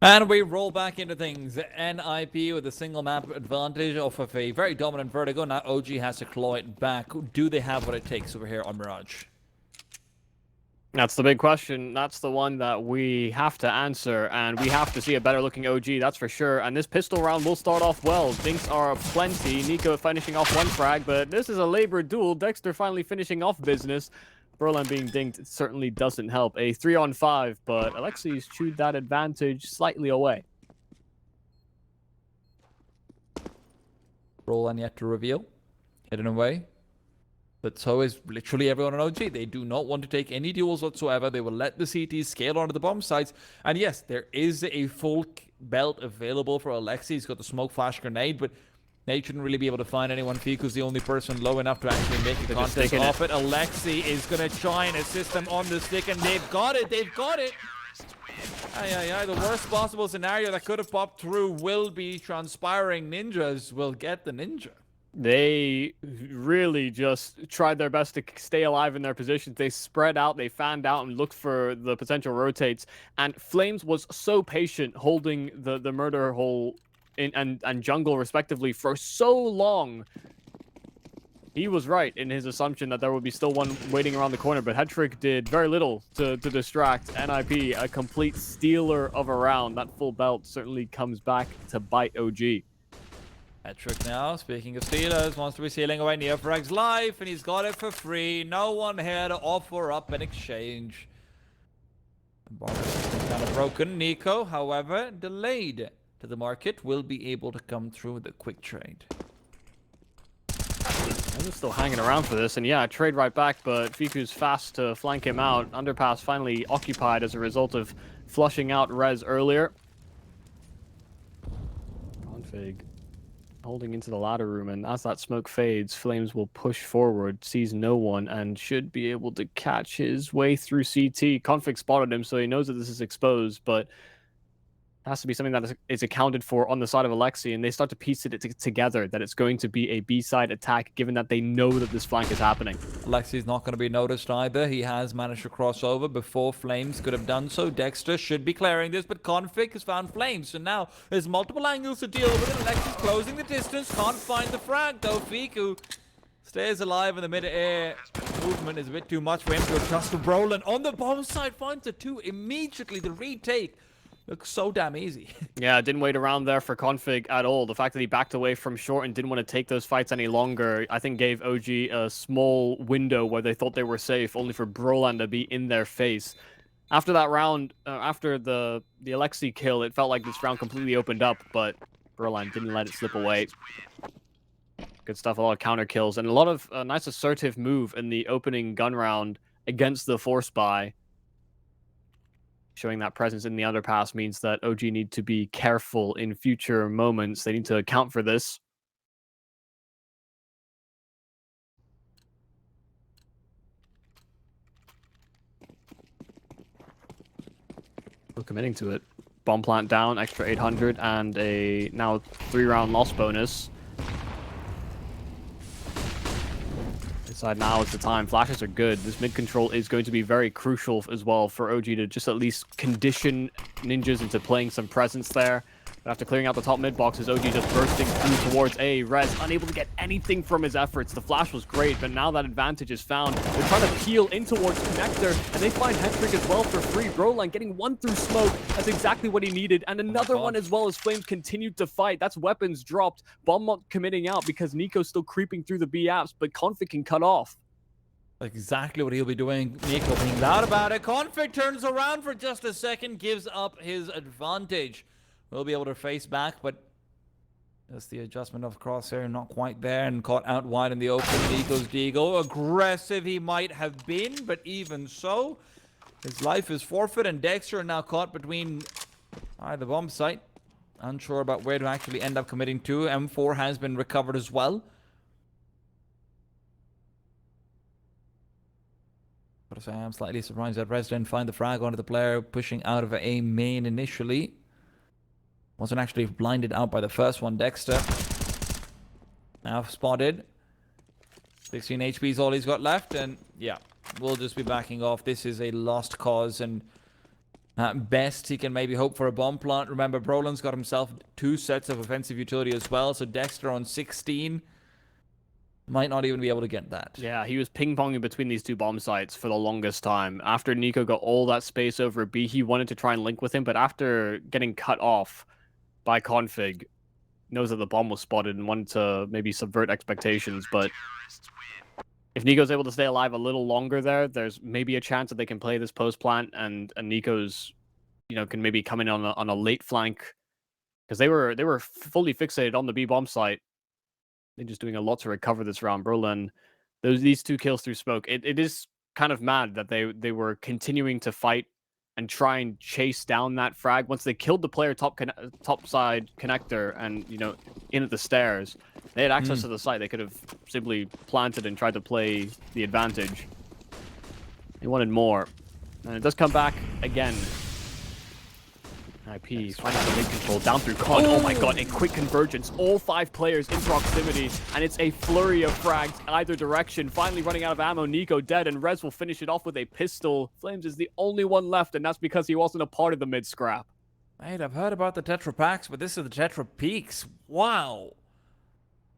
And we roll back into things. NiP with a single map advantage off of a very dominant Vertigo. Now OG has to claw it back. Do they have what it takes over here on Mirage? That's the big question. That's the one that we have to answer, and we have to see a better looking OG, that's for sure. And this pistol round will start off well. Dinks are plenty. Nico finishing off one frag, but this is a labor duel. Dexter finally finishing off business. Berlin being dinked certainly doesn't help. A 3-on-5, but Alexi's chewed that advantage slightly away. Roland yet to reveal. Hidden away. But so is literally everyone on OG. They do not want to take any duels whatsoever. They will let the CTs scale onto the bomb sites. And yes, there is a full belt available for Alexi. He's got the smoke flash grenade, but Nate shouldn't really be able to find anyone. Fiku's the only person low enough to actually make a contest off it. Alexi is going to try and assist them on the stick, and they've got it. They've got it. The worst possible scenario that could have popped through will be transpiring. Ninjas will get the ninja. They really just tried their best to stay alive in their positions. They spread out, they fanned out, and looked for the potential rotates. And Flames was so patient holding the murder hole and jungle, respectively, for so long. He was right in his assumption that there would be still one waiting around the corner, but Hetrick did very little to distract NiP, a complete stealer of a round. That full belt certainly comes back to bite OG. Hetrick now, speaking of stealers, wants to be stealing away Neofrag's life, and he's got it for free. No one here to offer up an exchange. Kind of broken. Nico, however, delayed to the market, will be able to come through with a quick trade. I'm still hanging around for this, and yeah, trade right back, but Fiku's fast to flank him out. Underpass finally occupied as a result of flushing out Rez earlier. Config holding into the ladder room, and as that smoke fades, Flames will push forward, sees no one, and should be able to catch his way through CT. Config spotted him, so he knows that this is exposed, but it has to be something that is accounted for on the side of Alexi, and they start to piece it together that it's going to be a B-side attack, given that they know that this flank is happening. Alexi's not going to be noticed either. He has managed to cross over before Flames could have done so. Dexter should be clearing this, but Config has found Flames, so now there's multiple angles to deal with. Alexi's closing the distance, can't find the frag, though. Fiku stays alive in the mid-air. Movement is a bit too much for him to adjust to Brolin. On the bomb side, finds the two immediately. The retake looks so damn easy. Yeah, didn't wait around there for Config at all. The fact that he backed away from short and didn't want to take those fights any longer, I think gave OG a small window where they thought they wwere safe, only for Brolan to be in their face. After that round, after the Alexi kill, it felt like this round completely opened up, but Brolan didn't let it slip away. Good stuff, a lot of counter kills, and a lot of nice assertive move in the opening gun round against the force buy. Showing that presence in the underpass means that OG need to be careful in future moments. They need to account for this. Still committing to it. Bomb plant down, extra 800, and a now 3-round loss bonus. Inside now is the time. Flashes are good. This mid control is going to be very crucial as well for OG to just at least condition ninjas into playing some presence there. But after clearing out the top mid boxes, OG just bursting through towards A. Rez unable to get anything from his efforts. The flash was great, but now that advantage is found. They're trying to peel in towards Connector, and they find Hendrick as well for free. Broline getting one through smoke. That's exactly what he needed. And another one as well as Flames continued to fight. That's weapons dropped. Bombmont committing out because Nico's still creeping through the B apps, but Config can cut off. Exactly what he'll be doing. Nico being loud about it. Config turns around for just a second, gives up his advantage. Will be able to face back, but just the adjustment of crosshair not quite there, and caught out wide in the open. Nico's Deagle. Aggressive he might have been, but even so, his life is forfeit, and Dexter now caught between the bomb site. Unsure about where to actually end up committing to. M4 has been recovered as well. But I am slightly surprised that Rez didn't find the frag onto the player pushing out of A main initially. Wasn't actually blinded out by the first one. Dexter now spotted. 16 HP is all he's got left, and yeah, we'll just be backing off. This is a lost cause, and At best, he can maybe hope for a bomb plant. Remember, Brolin's got himself 2 sets of offensive utility as well, so Dexter on 16 might not even be able to get that. Yeah, he was ping-ponging between these 2 bomb sites for the longest time. After Nico got all that space over B, he wanted to try and link with him, but after getting cut off by Config, knows that the bomb was spotted and wanted to maybe subvert expectations, but if Nico's able to stay alive a little longer there's maybe a chance that they can play this post plant and Nico's, can maybe come in on a late flank, because they were fully fixated on the B bomb site. They're just doing a lot to recover this round. Brolin, these 2 kills through smoke. It is kind of mad that they were continuing to fight and try and chase down that frag. Once they killed the player top side connector and in at the stairs, they had access to the site. They could have simply planted and tried to play the advantage. They wanted more, and it does come back again. NiP finding the mid control down through Con. Oh my god, a quick convergence. All 5 players in proximity, and it's a flurry of frags either direction. Finally running out of ammo, Nico dead, and Rez will finish it off with a pistol. Flames is the only one left, and that's because he wasn't a part of the mid scrap. Mate, I've heard about the Tetra Packs, but this is the Tetra Peaks. Wow.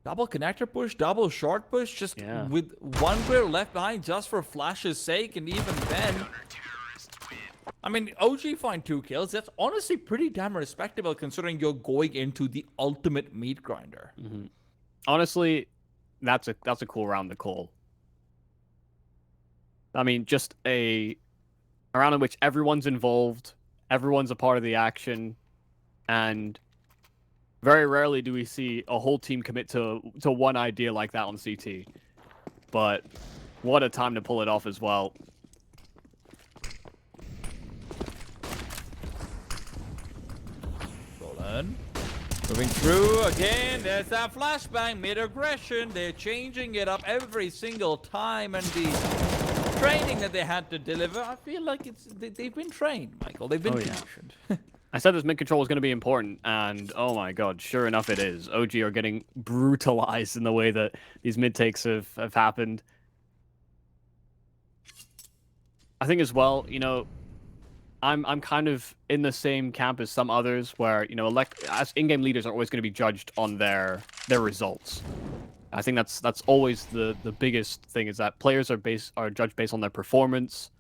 Double connector push, double short push, just with 1 player left behind just for flash's sake, and even then... I mean, OG find 2 kills. That's honestly pretty damn respectable considering you're going into the ultimate meat grinder. Honestly, that's a cool round to call. I mean, just a round in which everyone's involved, everyone's a part of the action, and very rarely do we see a whole team commit to one idea like that on CT. But what a time to pull it off as well. Moving through again, there's that flashbang, mid-aggression. They're changing it up every single time, and the training that they had to deliver, I feel like they've been trained, Michael. They've been conditioned. I said this mid control was going to be important, and oh my god, sure enough it is. OG are getting brutalized in the way that these mid takes have happened. I think as well, I'm kind of in the same camp as some others where, as in-game leaders are always going to be judged on their results. I think that's always the biggest thing, is that players are judged based on their performance,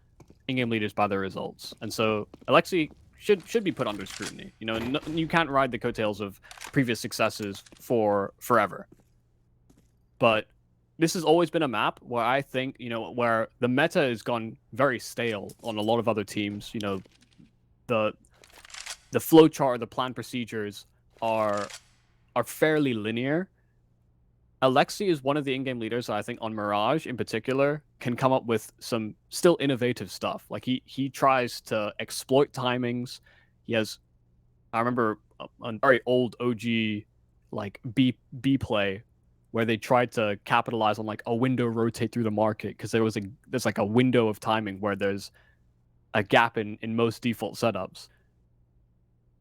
in-game leaders by their results. And so Alexi should be put under scrutiny. You can't ride the coattails of previous successes for forever. But this has always been a map where I think, where the meta has gone very stale on a lot of other teams. The flowchart, the plan procedures are fairly linear. Alexi is one of the in-game leaders that I think on Mirage in particular can come up with some still innovative stuff. Like he tries to exploit timings. I remember a very old OG like B play where they tried to capitalize on like a window rotate through the market, because there's like a window of timing where there's a gap in most default setups.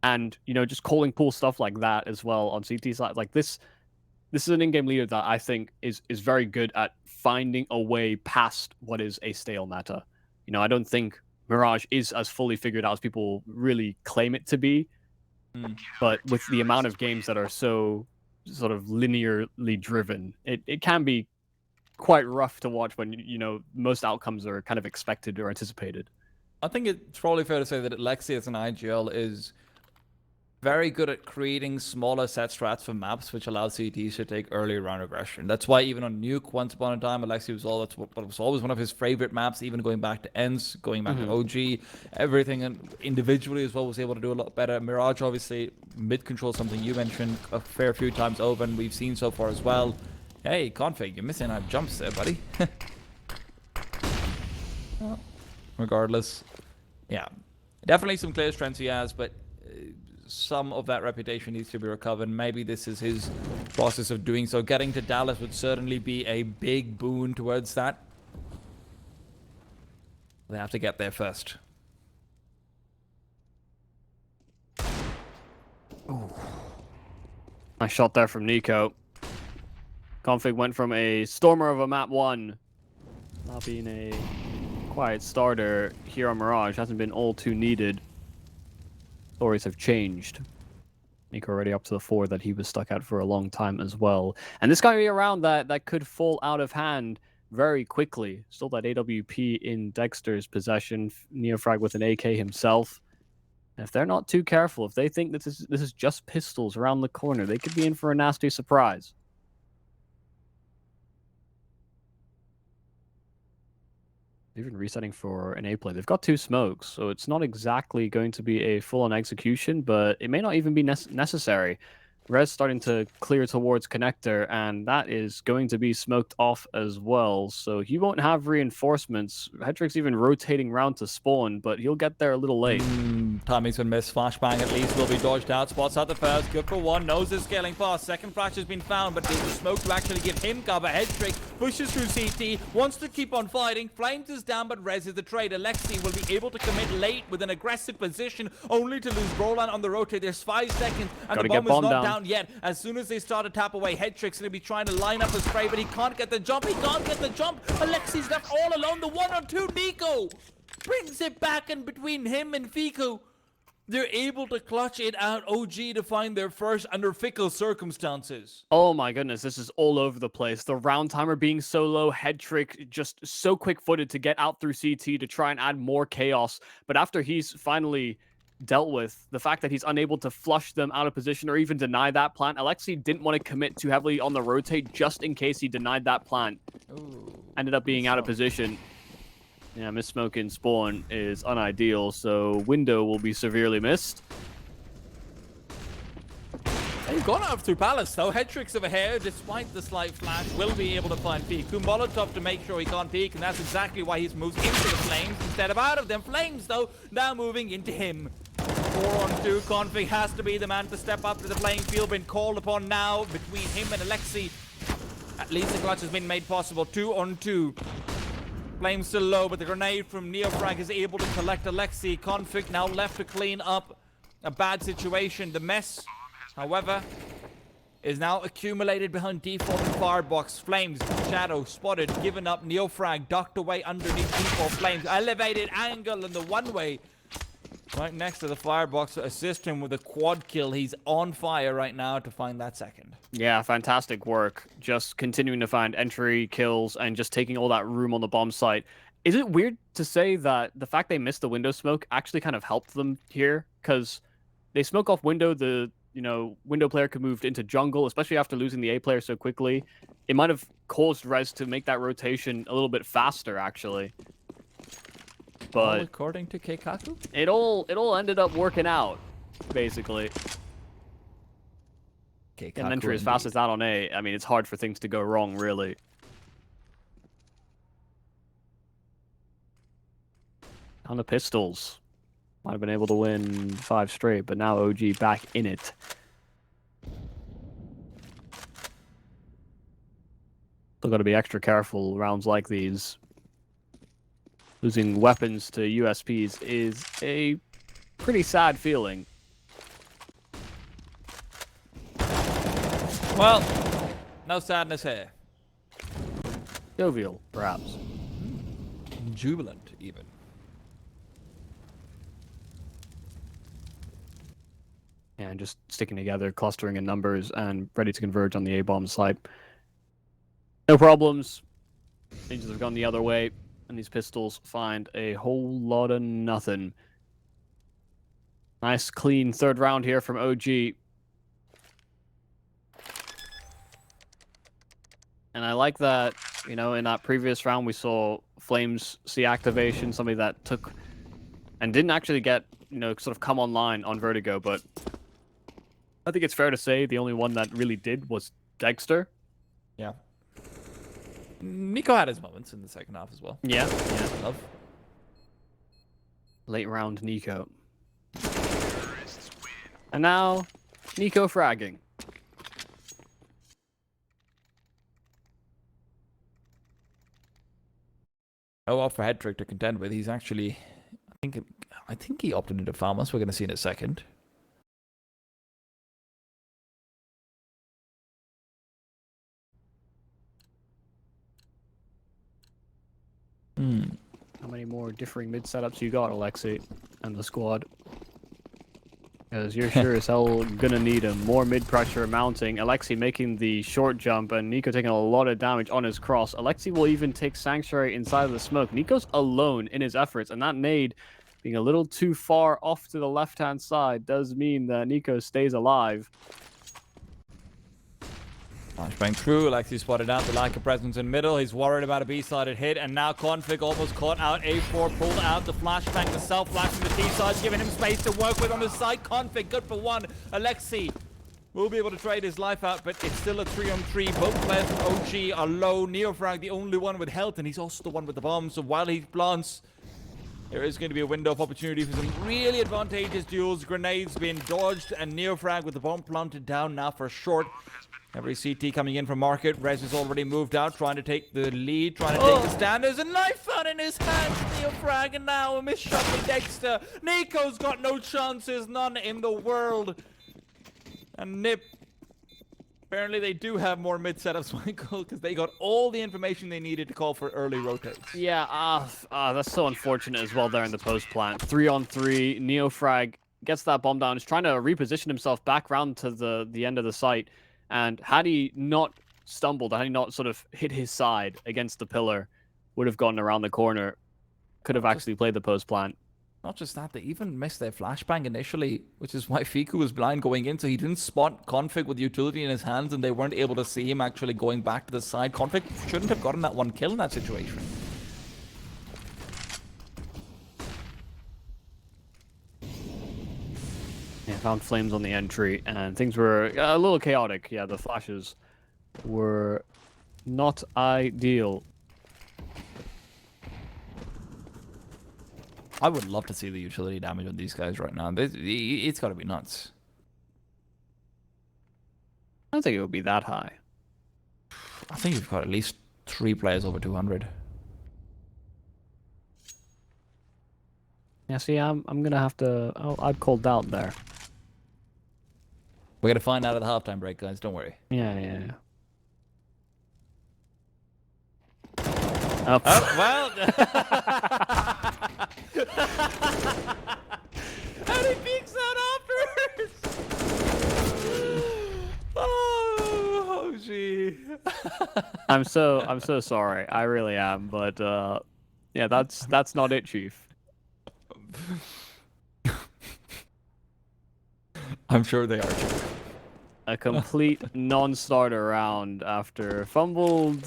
And just calling cool stuff like that as well on CT side, like this is an in-game leader that I think is very good at finding a way past what is a stale meta. I don't think Mirage is as fully figured out as people really claim it to be. But with the amount of games that are so sort of linearly driven, it can be quite rough to watch when most outcomes are kind of expected or anticipated. I think it's probably fair to say that Alexi as an IGL is very good at creating smaller set strats for maps, which allows CTs to take early round aggression. That's why even on Nuke, once upon a time, Alexi was always one of his favorite maps, even going back to ENS, going back to OG, everything, and individually as well was able to do a lot better. Mirage, obviously, mid control, something you mentioned a fair few times over, and we've seen so far as well. Hey, Config, you're missing out jumps there, buddy. Well, regardless, yeah, definitely some clear strengths he has, but some of that reputation needs to be recovered. Maybe this is his process of doing so. Getting to Dallas would certainly be a big boon towards that. They have to get there first. Ooh. Nice shot there from Nico. Config went from a stormer of a map 1, now being a quiet starter here on Mirage. Hasn't been all too needed. stories have changed. NiP already up to the 4 that he was stuck at for a long time as well. And this guy be around that could fall out of hand very quickly. Still that AWP in Dexter's possession. Neofrag with an AK himself. And if they're not too careful, if they think that this is just pistols around the corner, they could be in for a nasty surprise. Even resetting for an A play. They've got 2 smokes, so it's not exactly going to be a full-on execution, but it may not even be necessary. Red's starting to clear towards connector, and that is going to be smoked off as well. So he won't have reinforcements. Hedrick's even rotating round to spawn, but he'll get there a little late. Timing's been missed. Flashbang at least will be dodged out. Spots out the first. Good for one. Knows his scaling fast. Second flash has been found, but there's a smoke to actually give him cover. Hedrick pushes through CT. Wants to keep on fighting. Flames is down, but Rez is the trade. Alexi will be able to commit late with an aggressive position, only to lose Brolan on the rotate. There's 5 seconds, and Gotta the get bomb is bomb not down. down yet. As soon as they start to tap away, Hedrick's going to be trying to line up a spray, but he can't get the jump. He can't get the jump. Alexi's left all alone. The 1-on-2 Nico brings it back in between him and Fiku. They're able to clutch it out. OG to find their first under fickle circumstances. Oh my goodness, this is all over the place. The round timer being so low, Hedrick just so quick-footed to get out through CT to try and add more chaos. But after he's finally dealt with the fact that he's unable to flush them out of position or even deny that plant, Alexi didn't want to commit too heavily on the rotate just in case he denied that plant. Ooh, Ended up being out of position. Yeah, miss smoke in spawn is unideal, so window will be severely missed. They've gone out through Palace though. Hedrick's over here, despite the slight flash, will be able to find Fiku. Molotov to make sure he can't peek, and that's exactly why he's moved into the Flames instead of out of them. Flames though, now moving into him. 4-on-2, Config has to be the man to step up to the playing field. Been called upon now between him and Alexi. At least the clutch has been made possible. 2-on-2. Flames still low, but the grenade from Neofrag is able to collect Alexi. Config now left to clean up a bad situation. The mess, however, is now accumulated behind default and firebox. Flames, Shadow, spotted, given up. Neofrag ducked away underneath default. Flames, elevated angle in the one-way. Right next to the firebox to assist him with a quad kill. He's on fire right now to find that second. Yeah, fantastic work. Just continuing to find entry kills and just taking all that room on the bomb site. Is it weird to say that the fact they missed the window smoke actually kind of helped them here? Because they smoke off window, the window player could move into jungle, especially after losing the A player so quickly. It might have caused Rez to make that rotation a little bit faster, actually. But all according to Keikaku? it all ended up working out, basically. Keikaku An entry as fast as that on A, I mean, it's hard for things to go wrong, really. On the pistols. Might have been able to win 5 straight, but now OG back in it. Still got to be extra careful rounds like these. Losing weapons to USPs is a pretty sad feeling. Well, no sadness here. Jovial, perhaps. Jubilant, even. And just sticking together, clustering in numbers, and ready to converge on the A-bomb site. No problems. Ninjas have gone the other way, and these pistols find a whole lot of nothing. Nice, clean third round here from OG. And I like that, in that previous round we saw Flames see activation, somebody that took and didn't actually get, sort of come online on Vertigo, but I think it's fair to say the only one that really did was Dexter. Yeah. Nico had his moments in the second half as well. Yeah. Love. Late round Nico. And now, Nico fragging. Oh, well, for Hedrick to contend with, he's actually, I think he opted into Farmers. We're going to see in a second. How many more differing mid setups you got, Alexi, and the squad? Because you're sure as hell gonna need him. More mid-pressure mounting. Alexi making the short jump, and Nico taking a lot of damage on his cross. Alexi will even take Sanctuary inside of the smoke. Nico's alone in his efforts, and that nade being a little too far off to the left-hand side does mean that Nico stays alive. Flashbang through, Alexi spotted out the lack of presence in middle. He's worried about a B-sided hit, and now Config almost caught out. A4 pulled out the flashbang, the self-flash from the T-side, giving him space to work with on the side. Config good for one. Alexi will be able to trade his life out, but it's still a 3-on-3. Both players from OG are low. Neofrag, the only one with health, and he's also the one with the bomb. So while he plants, there is going to be a window of opportunity for some really advantageous duels. Grenades being dodged, and Neofrag with the bomb planted down now for short. Every CT coming in from market. Rez has already moved out, trying to take the lead, trying to take the stand. There's a knife out in his hands. Neofrag, and now a missed shot by Dexter. Nico's got no chances, none in the world. And NiP, apparently they do have more mid setups, Michael, because they got all the information they needed to call for early rotates. Yeah, that's so unfortunate as well there in the post plant. 3-on-3, Neofrag gets that bomb down. He's trying to reposition himself back round to the end of the site. And had he not stumbled, had he not sort of hit his side against the pillar, would have gone around the corner, could have actually played the post plant. Not just that, they even missed their flashbang initially, which is why Fiku was blind going in, so he didn't spot Config with utility in his hands, and they weren't able to see him actually going back to the side. Config shouldn't have gotten that one kill in that situation. Yeah, found flames on the entry, and things were a little chaotic. Yeah, the flashes were not ideal. I would love to see the utility damage on these guys right now. It's got to be nuts. I don't think it would be that high. I think you've got at least 3 players over 200. Yeah, see, I'm gonna have to. Oh, I've called out there. We're gonna find out at the halftime break, guys. Don't worry. Yeah. Oh, well. And he peeks out afterwards. Oh, gee. I'm so sorry. I really am, but yeah, that's not it, Chief. I'm sure they are. A complete non-starter round after fumbled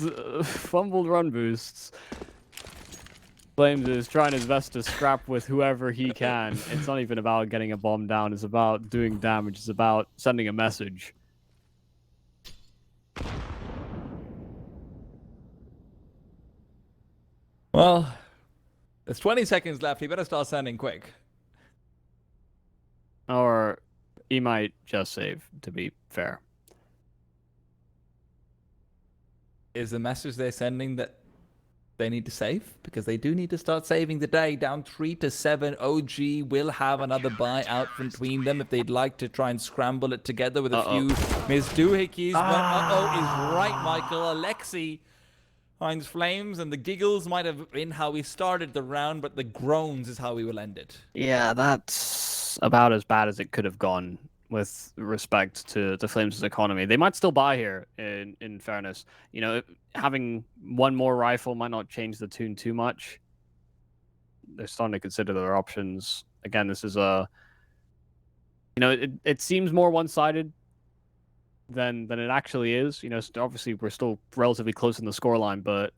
run boosts. Flames is trying his best to scrap with whoever he can. It's not even about getting a bomb down. It's about doing damage. It's about sending a message. Well, there's 20 seconds left. You better start sending quick. Or he might just save, to be fair. Is the message they're sending that they need to save? Because they do need to start saving the day. Down 3-7. OG will have another buy out between them if they'd like to try and scramble it together with a few missed doohickeys. But is right, Michael. Alexi finds flames, and the giggles might have been how we started the round, but the groans is how we will end it. Yeah, that's about as bad as it could have gone with respect to Flames' economy. They might still buy here, in fairness. You know, having one more rifle might not change the tune too much. They're starting to consider their options. Again, this is a... You know, it seems more one-sided than it actually is. You know, obviously we're still relatively close in the scoreline, but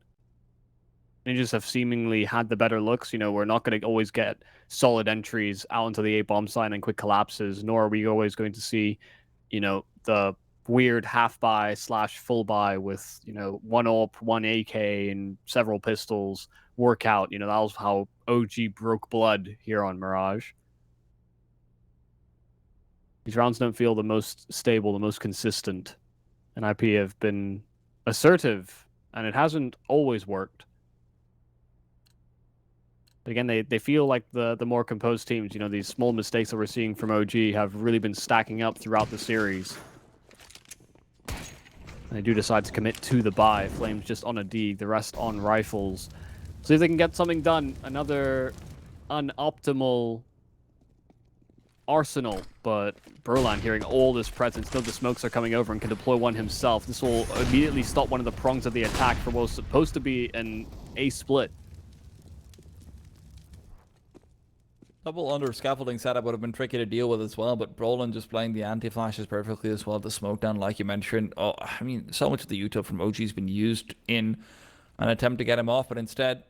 Ninjas have seemingly had the better looks. You know, we're not going to always get solid entries out into the A bomb side and quick collapses, nor are we always going to see, you know, the weird half buy / full buy with, you know, 1 AWP, 1 AK, and several pistols work out. You know, that was how OG broke blood here on Mirage. These rounds don't feel the most stable, the most consistent. And IP have been assertive, and it hasn't always worked. But again, they feel like the more composed teams. You know, these small mistakes that we're seeing from OG have really been stacking up throughout the series. And they do decide to commit to the buy. Flames just on a D, the rest on rifles. See if they can get something done. Another unoptimal arsenal, but Brolan hearing all this presence, know the smokes are coming over and can deploy one himself. This will immediately stop one of the prongs of the attack for what was supposed to be an A split. Double under scaffolding setup would have been tricky to deal with as well, but Brolin just playing the anti-flashes perfectly as well. The smoke down, like you mentioned. Oh, I mean, so much of the util from OG's been used in an attempt to get him off, but instead,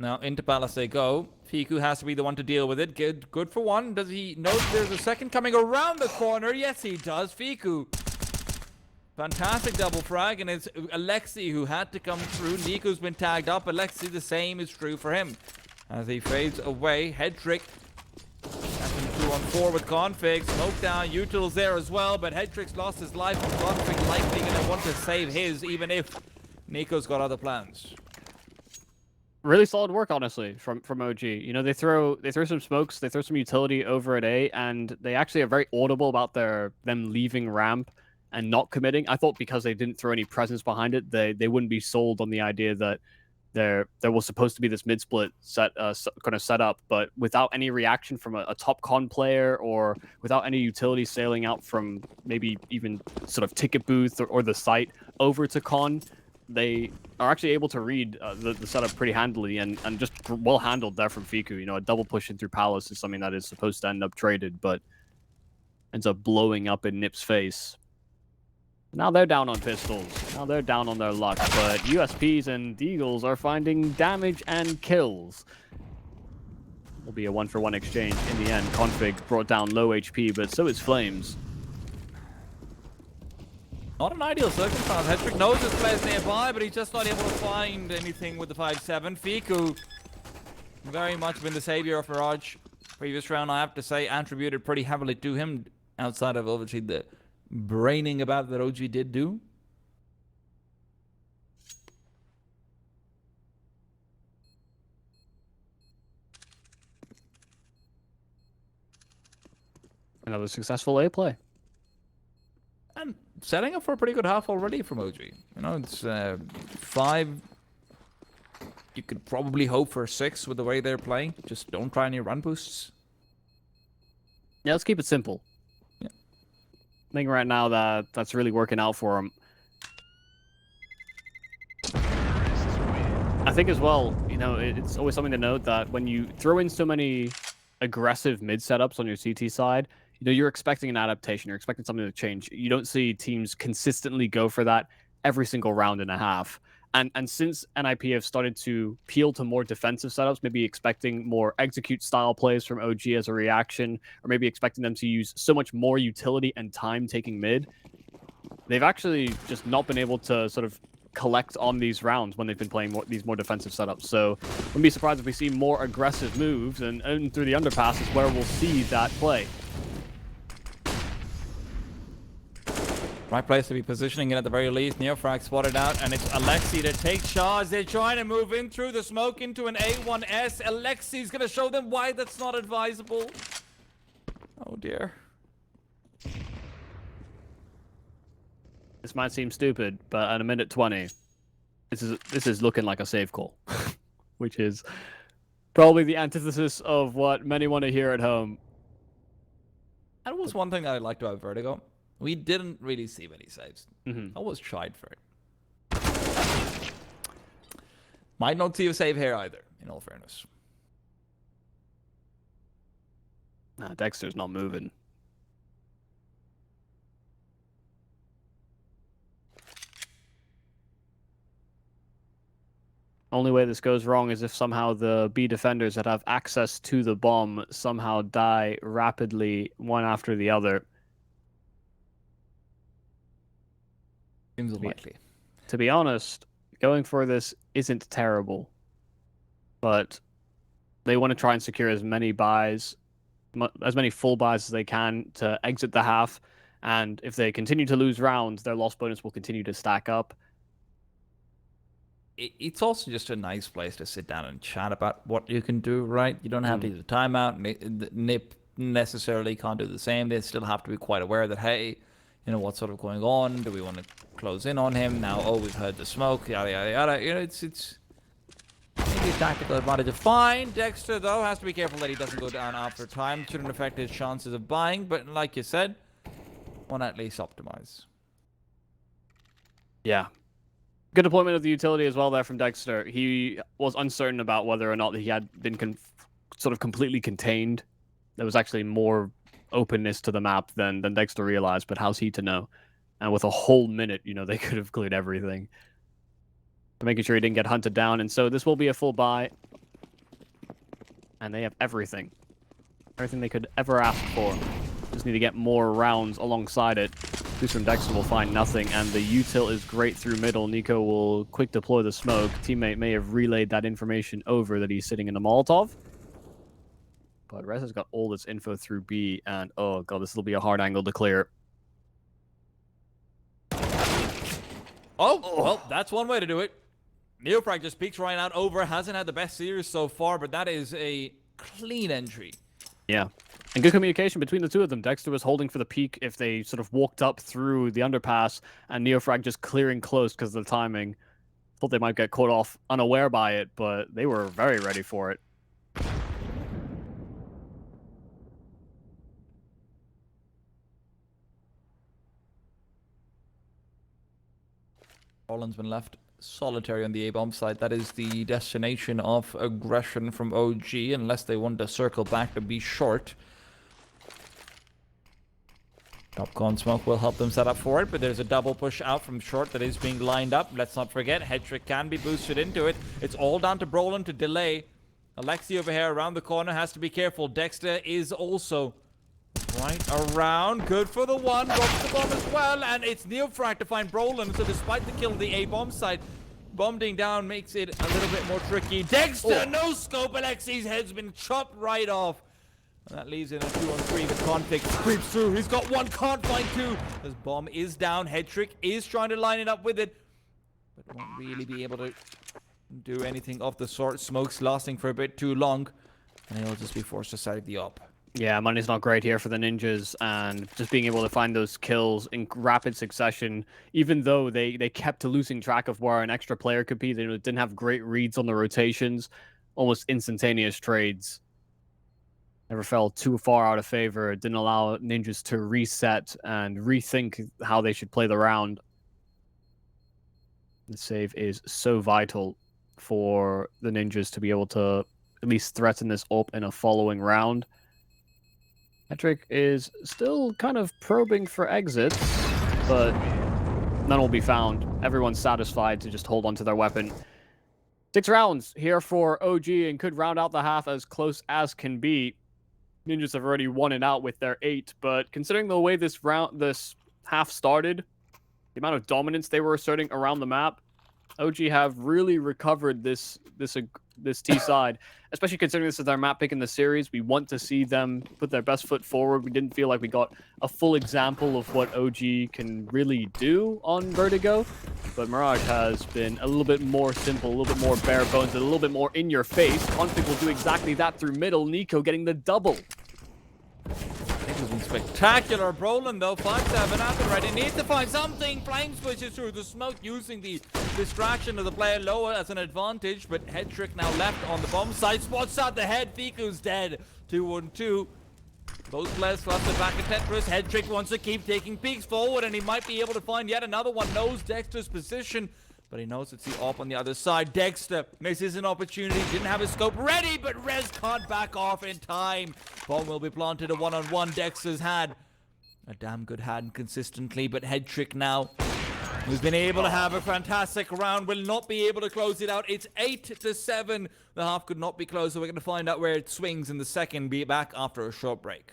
now into Palace they go. Fiku has to be the one to deal with it. Good for one. Does he know there's a second coming around the corner? Yes, he does. Fiku. Fantastic double frag, and it's Alexi who had to come through. Nico's been tagged up. Alexi, the same is true for him. As he fades away, head trick. 2-on-4 with Config. Smoke down, Util's there as well, but Headtrick's lost his life. Config likely going to want to save his, even if Nico's got other plans. Really solid work, honestly, from OG. You know, they throw some smokes, they throw some utility over at A, and they actually are very audible about them leaving ramp and not committing. I thought because they didn't throw any presence behind it, they wouldn't be sold on the idea that there was supposed to be this mid split kind of set up, but without any reaction from a top con player or without any utility sailing out from maybe even sort of ticket booth or the site over to con, they are actually able to read the setup pretty handily and just well handled there from Fiku. You know, a double push in through Palace is something that is supposed to end up traded, but ends up blowing up in NiP's face. Now they're down on pistols. Now they're down on their luck, but USPs and Deagles are finding damage and kills. Will be a 1-for-1 exchange in the end. Config brought down low HP, but so is Flames. Not an ideal circumstance. Headtrick knows his players nearby, but he's just not able to find anything with the 5-7. Fiku, very much been the savior of Mirage. Previous round, I have to say, attributed pretty heavily to him, outside of obviously the braining about that OG did do. Another successful A play. And setting up for a pretty good half already from OG. You know, it's 5. You could probably hope for a 6 with the way they're playing. Just don't try any run boosts. Yeah, let's keep it simple. Yeah. I think right now that's really working out for them. I think as well, you know, it's always something to note that when you throw in so many aggressive mid setups on your CT side, you know, you're expecting an adaptation. You're expecting something to change. You don't see teams consistently go for that every single round and a half. And since NiP have started to peel to more defensive setups, maybe expecting more execute style plays from OG as a reaction, or maybe expecting them to use so much more utility and time taking mid, they've actually just not been able to sort of collect on these rounds when they've been playing these more defensive setups. So wouldn't be surprised if we see more aggressive moves, and through the underpass is where we'll see that play. Right place to be positioning it at the very least. Neofrag spotted out, and it's Alexi to take charge. They're trying to move in through the smoke into an A1S. Alexi's going to show them why that's not advisable. Oh dear. This might seem stupid, but at a minute 20, this is looking like a save call, which is probably the antithesis of what many want to hear at home. That was one thing I liked about Vertigo. We didn't really see many saves. I always tried for it. Might not see a save here either, in all fairness. Nah, Dexter's not moving. Only way this goes wrong is if somehow the B defenders that have access to the bomb somehow die rapidly, one after the other. Seems unlikely. To be honest, going for this isn't terrible, but they want to try and secure as many buys, as many full buys as they can to exit the half, and if they continue to lose rounds, their loss bonus will continue to stack up. It's also just a nice place to sit down and chat about what you can do, right? You don't have to use a timeout. NiP necessarily can't do the same. They still have to be quite aware that, hey, you know, what's sort of going on? Do we want to close in on him? Now, oh, we've heard the smoke, yada, yada, yada. You know, it's a tactical advantage of fine. Dexter, though, has to be careful that he doesn't go down after time. Shouldn't affect his chances of buying, but like you said, want to at least optimize. Yeah. Good deployment of the utility as well there from Dexter. He was uncertain about whether or not he had been sort of completely contained. There was actually more openness to the map than Dexter realized, but how's he to know? And with a whole minute, you know, they could have cleared everything. Making sure he didn't get hunted down, and so this will be a full buy. And they have everything. Everything they could ever ask for. Just need to get more rounds alongside it. Boost from Dexter will find nothing, and the util is great through middle. Nico will quick deploy the smoke. Teammate may have relayed that information over that he's sitting in a Molotov. But Rez has got all this info through B, and oh god, this will be a hard angle to clear. Oh, well, that's one way to do it. Neofrag just peeks right out over. Hasn't had the best series so far, but that is a clean entry. Yeah. And good communication between the two of them. Dexter was holding for the peak if they sort of walked up through the underpass, and Neofrag just clearing close because of the timing. Thought they might get caught off unaware by it, but they were very ready for it. Roland's been left solitary on the A-bomb side. That is the destination of aggression from OG, unless they want to circle back to be short. Popcorn smoke will help them set up for it, but there's a double push out from short that is being lined up. Let's not forget, Hetrick can be boosted into it. It's all down to Brolin to delay. Alexi over here around the corner has to be careful. Dexter is also right around. Good for the one. Drops the bomb as well, and it's Neofrag to find Brolin. So despite the kill on the A-bomb side, bombing down makes it a little bit more tricky. Dexter, no scope. Alexi's head's been chopped right off. And that leaves in a 2-on-3 with Conflict. Creeps through. He's got one, can't find two. This bomb is down. Hetrick is trying to line it up with it, but won't really be able to do anything of the sort. Smoke's lasting for a bit too long, and he'll just be forced to side the op. Yeah, money's not great here for the Ninjas, and just being able to find those kills in rapid succession, even though they kept losing track of where an extra player could be. They didn't have great reads on the rotations, almost instantaneous trades. Never fell too far out of favor. It didn't allow Ninjas to reset and rethink how they should play the round. The save is so vital for the Ninjas to be able to at least threaten this up in a following round. Hetrick is still kind of probing for exits, but none will be found. Everyone's satisfied to just hold onto their weapon. 6 rounds here for OG, and could round out the half as close as can be. Ninjas have already won it out with their 8, but considering the way this half started, the amount of dominance they were asserting around the map, OG have really recovered this T side, especially considering this is their map pick in the series. We want to see them put their best foot forward. We didn't feel like we got a full example of what OG can really do on Vertigo, but Mirage has been a little bit more simple, a little bit more bare bones, and a little bit more in your face. Conflict will do exactly that through middle. Nico getting the double. It was been spectacular. Brolin, though, 5-7 out and ready. Needs to find something. Flame switches through the smoke, using the distraction of the player lower as an advantage. But Hetrick now left on the bomb site. Spots out the head. Fiku's dead. 2-1-2. Both players clustered back at Tetris. Hetrick wants to keep taking peeks forward, and he might be able to find yet another one. Knows Dexter's position, but he knows it's the op on the other side. Dexter misses an opportunity. Didn't have his scope ready, but Rez can't back off in time. Bomb will be planted. A one-on-one. Dexter's had a damn good hand consistently, but Hetrick now, who's been able to have a fantastic round, will not be able to close it out. It's 8-7. The half could not be closed, so we're going to find out where it swings in the second. Be back after a short break.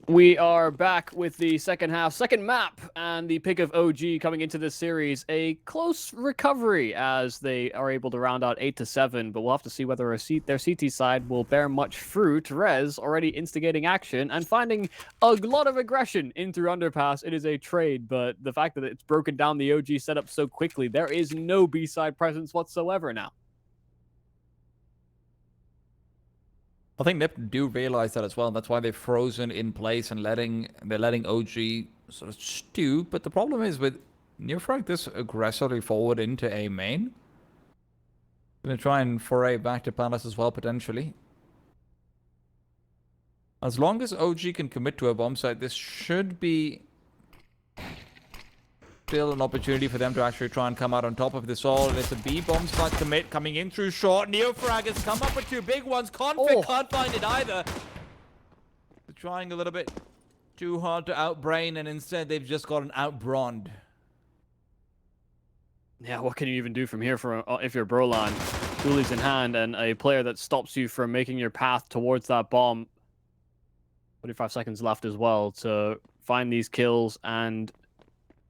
We are back with the second half, second map, and the pick of OG coming into this series. A close recovery as they are able to round out 8-7, but we'll have to see whether their CT side will bear much fruit. Rez already instigating action and finding a lot of aggression in through underpass. It is a trade, but the fact that it's broken down the OG setup so quickly, there is no B-side presence whatsoever now. I think NiP do realize that as well. That's why they've frozen in place and they're letting OG sort of stew. But the problem is with Neofrag this aggressively forward into A main. Gonna try and foray back to Palace as well, potentially. As long as OG can commit to a bomb site, this should be still an opportunity for them to actually try and come out on top of this all. And it's a B bomb site commit coming in through short. Neofrag has come up with two big ones. Config can't find it either. They're trying a little bit too hard to outbrain, and instead they've just gotten outbrawned. Yeah, what can you even do from here if you're Brolan? Coolies in hand and a player that stops you from making your path towards that bomb. 45 seconds left as well to find these kills and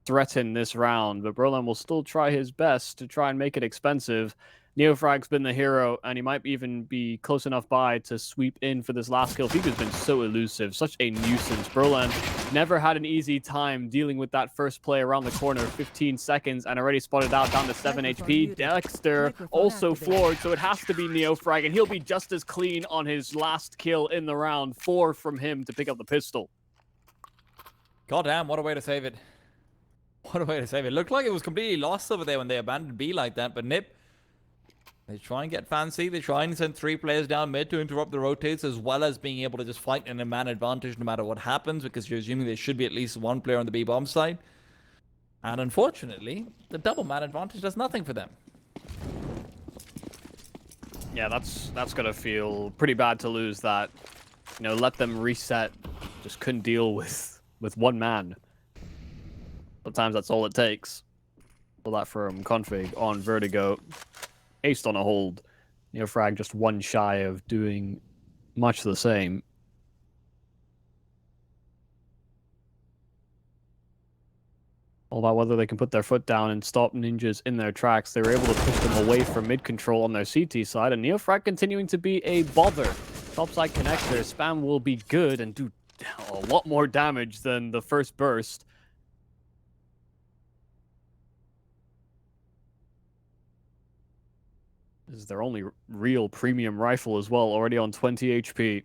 threaten this round, but Brolan will still try his best to try and make it expensive. Neofrag's been the hero, and he might even be close enough by to sweep in for this last kill. Figa's been so elusive, such a nuisance. Brolan never had an easy time dealing with that first play around the corner, 15 seconds, and already spotted out down to 7 HP. Dexter also floored, so it has to be Neofrag, and he'll be just as clean on his last kill in the round. 4 from him to pick up the pistol. Goddamn, what a way to save it. What a way to save it. It looked like it was completely lost over there when they abandoned B like that, but NiP, they try and get fancy. They try and send 3 players down mid to interrupt the rotates, as well as being able to just fight in a man advantage no matter what happens, because you're assuming there should be at least one player on the B bomb side. And unfortunately, the double man advantage does nothing for them. Yeah, that's gonna feel pretty bad to lose that. You know, let them reset. Just couldn't deal with one man. Sometimes that's all it takes. Pull that from Config on Vertigo. Aced on a hold. Neofrag just one shy of doing much the same. All about whether they can put their foot down and stop Ninjas in their tracks. They were able to push them away from mid control on their CT side, and Neofrag continuing to be a bother. Topside connector. Spam will be good and do a lot more damage than the first burst. This is their only real premium rifle as well, already on 20 HP.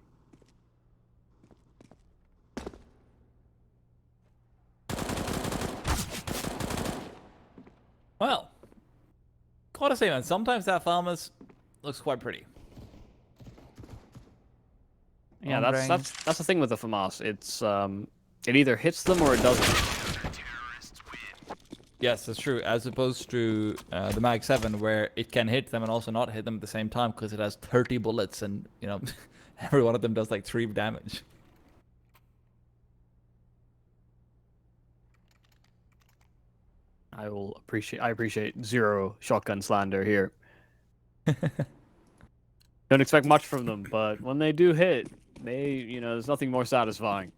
Well, gotta say, man, sometimes that Farmers looks quite pretty. Yeah, that's the thing with the FAMAS. It's it either hits them or it doesn't. Yes, that's true. As opposed to the Mag 7, where it can hit them and also not hit them at the same time because it has 30 bullets and, you know, every one of them does like 3 damage. I appreciate zero shotgun slander here. Don't expect much from them, but when they do hit, there's nothing more satisfying.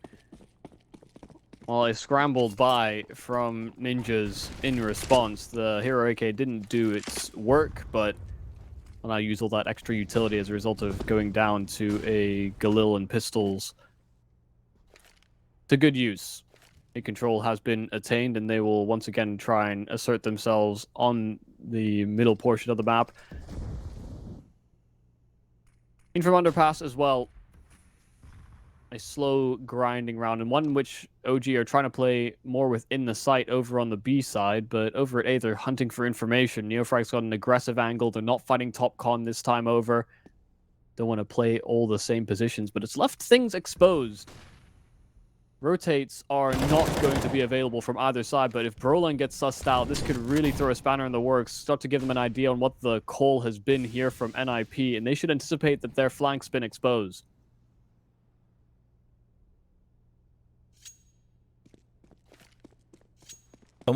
Well, a scrambled by from Ninjas in response. The Hero AK didn't do its work, but will now use all that extra utility as a result of going down to a Galil and pistols. To good use. Mid control has been attained, and they will once again try and assert themselves on the middle portion of the map. In from underpass as well. A slow grinding round, and one in which OG are trying to play more within the site over on the B side, but over at A they're hunting for information. Neofrag's got an aggressive angle. They're not fighting top con this time over. Don't want to play all the same positions, but it's left things exposed. Rotates are not going to be available from either side, but if Brolan gets sussed out, this could really throw a spanner in the works, start to give them an idea on what the call has been here from NiP, and they should anticipate that their flank's been exposed. So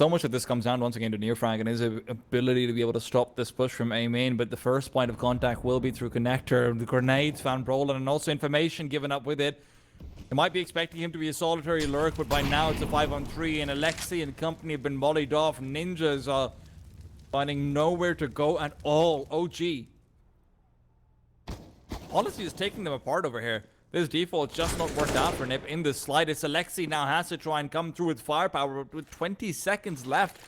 much of this comes down once again to Neofrag and his ability to be able to stop this push from A main, but the first point of contact will be through Connector. The grenades found Brolan and also information given up with it. You might be expecting him to be a solitary lurk, but by now it's a 5-on-3, and Alexi and company have been mollied off. Ninjas are finding nowhere to go at all. OG honestly is taking them apart over here. This default just not worked out for NiP in the slightest. Alexi now has to try and come through with firepower, but with 20 seconds left.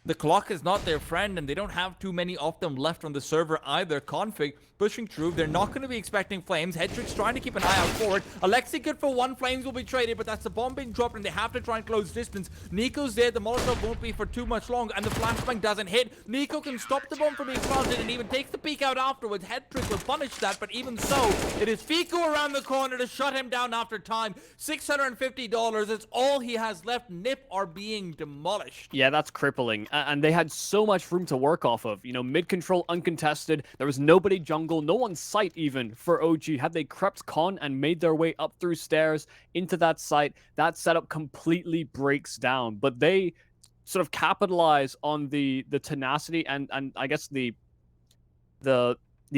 The clock is not their friend, and they don't have too many of them left on the server either. Config pushing through. They're not going to be expecting flames. Hedrick's trying to keep an eye out forward. Alexi good for one. Flames will be traded, but that's the bomb being dropped, and they have to try and close distance. Nico's there. The Molotov won't be for too much long, and the flashbang doesn't hit. Nico can stop the bomb from being planted and even takes the peek out afterwards. Hedrick will punish that, but even so, it is Fico around the corner to shut him down after time. $650. It's all he has left. NiP are being demolished. Yeah, that's crippling. And they had so much room to work off of. You know, mid-control uncontested. There was nobody jungle, no one sight even for OG. Had they crept con and made their way up through stairs into that site, that setup completely breaks down. But they sort of capitalize on the tenacity and I guess the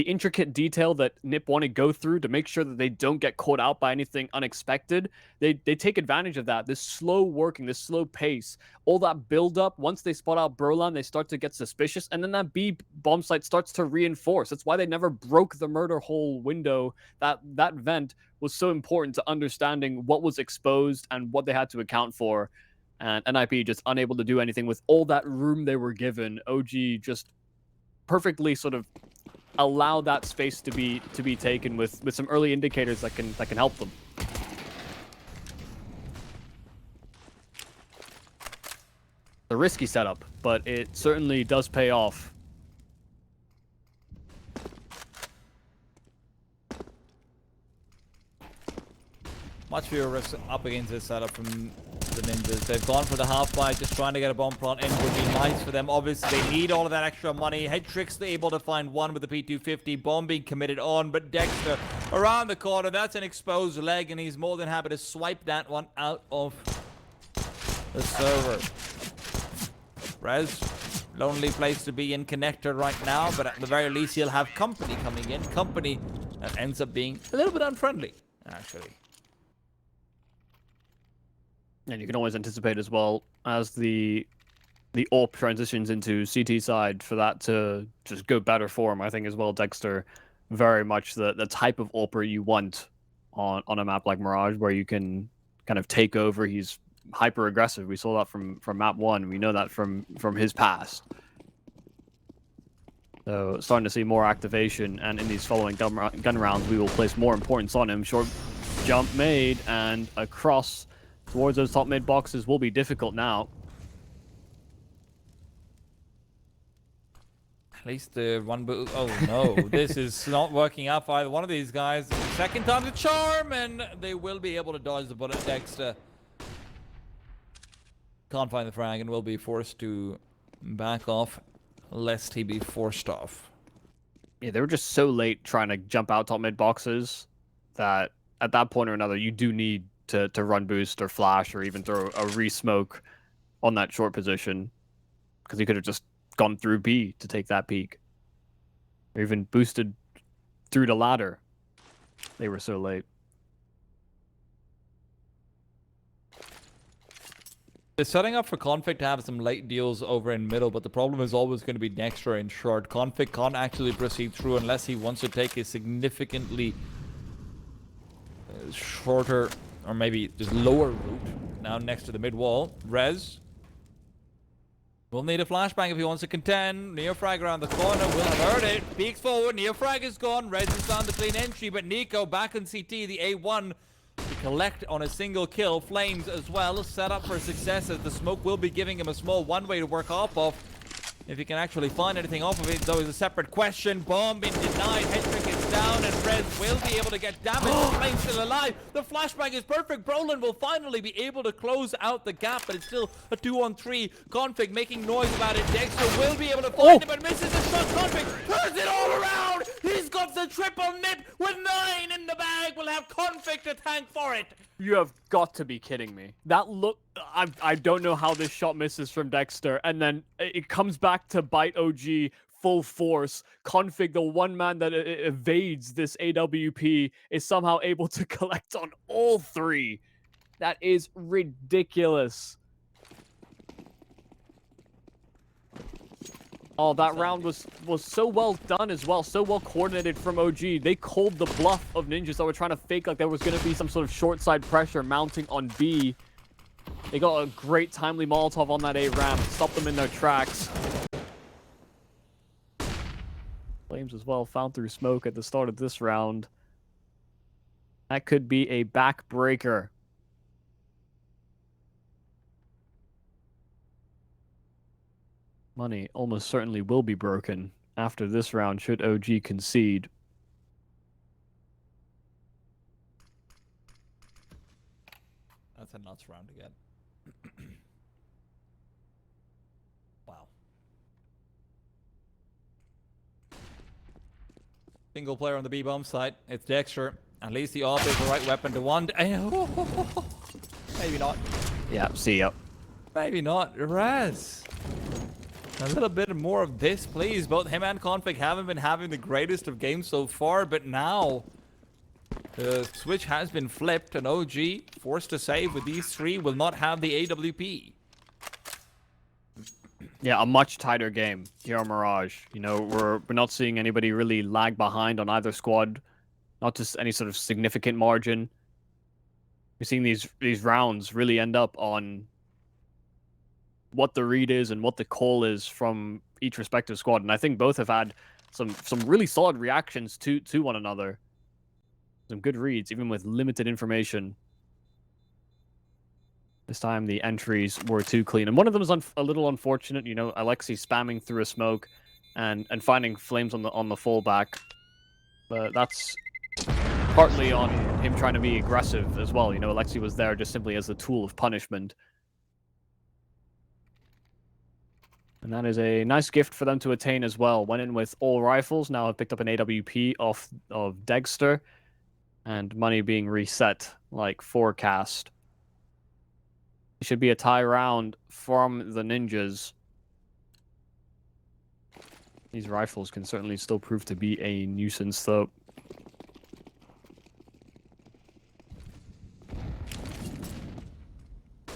intricate detail that NiP want to go through to make sure that they don't get caught out by anything unexpected. They take advantage of that. This slow working, this slow pace, all that build up. Once they spot out Brolan, they start to get suspicious, and then that B bomb site starts to reinforce. That's why they never broke the murder hole window. That vent was so important to understanding what was exposed and what they had to account for. And NiP just unable to do anything with all that room they were given. OG just perfectly sort of allow that space to be taken with some early indicators that can help them. A risky setup, but it certainly does pay off. Much fewer risks up against this setup from the Ninjas. They've gone for the half-fight, just trying to get a bomb plant in would be nice for them. Obviously, they need all of that extra money. Hedrick's able to find one with the P250. Bomb being committed on, but Dexter around the corner. That's an exposed leg, and he's more than happy to swipe that one out of the server. Rez, lonely place to be in Connector right now, but at the very least, he'll have company coming in. Company that ends up being a little bit unfriendly, actually. And you can always anticipate as well as the AWP transitions into CT side for that to just go better for him. I think as well, Dexter, very much the type of AWPer you want on a map like Mirage, where you can kind of take over. He's hyper aggressive. We saw that from map 1. We know that from his past. So starting to see more activation, and in these following gun rounds, we will place more importance on him. Short jump made, and across towards those top mid boxes will be difficult now. At least the one boot. Oh no, this is not working out for either one of these guys. Second time the charm, and they will be able to dodge the bullet. Dexter can't find the frag and will be forced to back off, lest he be forced off. Yeah, they were just so late trying to jump out top mid boxes that at that point or another, you do need to run boost or flash or even throw a re-smoke on that short position, because he could have just gone through B to take that peek, or even boosted through the ladder. They were so late. They're setting up for Config to have some late deals over in middle, but the problem is always going to be Dexter in short. Config can't actually proceed through unless he wants to take a significantly shorter or maybe just lower route now next to the mid wall. Rez will need a flashbang if he wants to contend. Neofrag around the corner will have heard it. Peeks forward. Neofrag is gone. Rez has found the clean entry, but Nico back on CT. The A1 to collect on a single kill. Flames as well set up for success as the smoke will be giving him a small one-way to work off of. If he can actually find anything off of it, though, is a separate question. Bomb being denied. Headtrick is down, and Rez will be able to get damage. Flame's still alive. The flashbang is perfect. Brolin will finally be able to close out the gap, but it's still a 2-on-3. Config making noise about it. Dexter will be able to find it, but misses the shot. Config turns it all around. He's got the triple NiP with 9 in the bag. We'll have Config to thank for it. You have got to be kidding me. That look, I don't know how this shot misses from Dexter, and then it comes back to bite OG full force. Config, the one man that evades this AWP, is somehow able to collect on all 3. That is ridiculous. Oh, that round was so well done as well, so well coordinated from OG. They called the bluff of Ninjas that were trying to fake like there was going to be some sort of short side pressure mounting on B. They got a great timely Molotov on that A ramp, stopped them in their tracks. Flames as well found through smoke at the start of this round. That could be a backbreaker. Money almost certainly will be broken after this round should OG concede. That's a nuts round again. Wow. Single player on the B bomb site. It's Dexter. At least the AWP is the right weapon to one. Maybe not. Yeah, see ya. Maybe not. Rez. A little bit more of this, please. Both him and Config haven't been having the greatest of games so far, but now the switch has been flipped, and OG, forced to save with these 3, will not have the AWP. Yeah, a much tighter game here on Mirage. You know, we're not seeing anybody really lag behind on either squad. Not just any sort of significant margin. We're seeing these rounds really end up on what the read is and what the call is from each respective squad. And I think both have had some really solid reactions to one another. Some good reads, even with limited information. This time the entries were too clean. And one of them is a little unfortunate, you know, Alexi spamming through a smoke and finding Flames on the fallback. But that's partly on him trying to be aggressive as well. You know, Alexi was there just simply as a tool of punishment. And that is a nice gift for them to attain as well. Went in with all rifles, now have picked up an AWP off of Dexter. And money being reset, like forecast. It should be a tie round from the Ninjas. These rifles can certainly still prove to be a nuisance, though.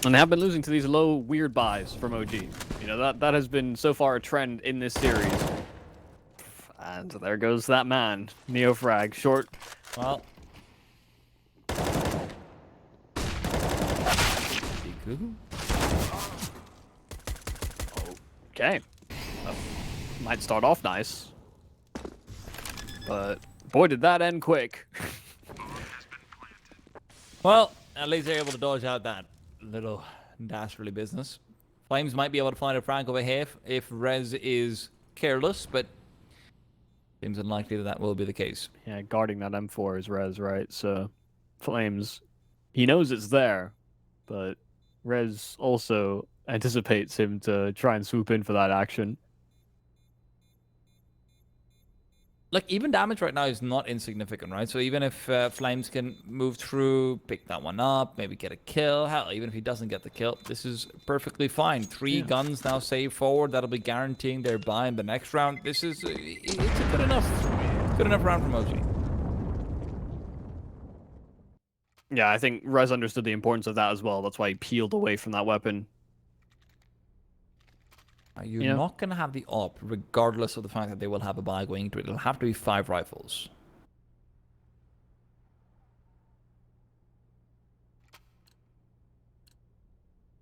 And they have been losing to these low, weird buys from OG. You know, that has been so far a trend in this series. And there goes that man, Neofrag, short. Well. Okay. Well, might start off nice. But boy, did that end quick. Well, at least they're able to dodge out that little dastardly business. Flames might be able to find a Frank over here if Rez is careless, but seems unlikely that will be the case. Yeah, guarding that M4 is Rez, right? So, Flames, he knows it's there, but Rez also anticipates him to try and swoop in for that action. Like, even damage right now is not insignificant, right? So even if Flames can move through, pick that one up, maybe get a kill, hell, even if he doesn't get the kill, this is perfectly fine. 3 guns now saved forward. That'll be guaranteeing their buy in the next round. This is it's a good enough round from OG. Yeah, I think Rez understood the importance of that as well. That's why he peeled away from that weapon. You're not going to have the op, regardless of the fact that they will have a buy going into it. It'll have to be 5 rifles.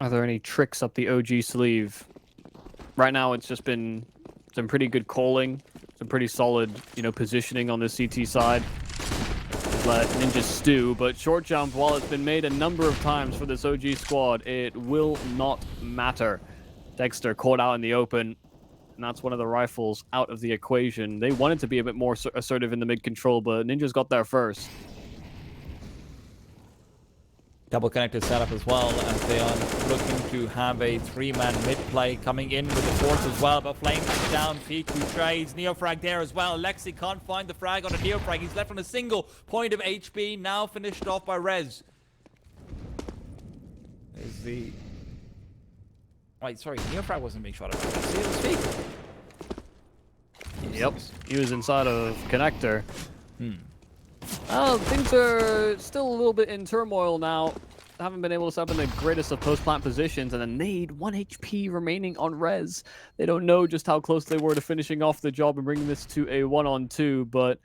Are there any tricks up the OG sleeve? Right now, it's just been some pretty good calling, some pretty solid, positioning on the CT side. Let Ninja stew, but short jump, while it's been made a number of times for this OG squad, it will not matter. Dexter caught out in the open, and that's one of the rifles out of the equation. They wanted to be a bit more assertive in the mid control, but Ninja's got there first. Double connected setup as well, as they are looking to have a 3-man mid play coming in with the force as well. But Flames is down, Fiku trades, Neofrag there as well. Alexi can't find the frag on a Neofrag. He's left on a single point of HP, now finished off by Rez. There's the... Wait, sorry, Neofrag wasn't being shot at. See, it was Fiku. Yep, he was inside of connector. Things are still a little bit in turmoil now. Haven't been able to set up in the greatest of post-plant positions, and a nade, 1 HP remaining on Rez. They don't know just how close they were to finishing off the job and bringing this to a 1-on-2, but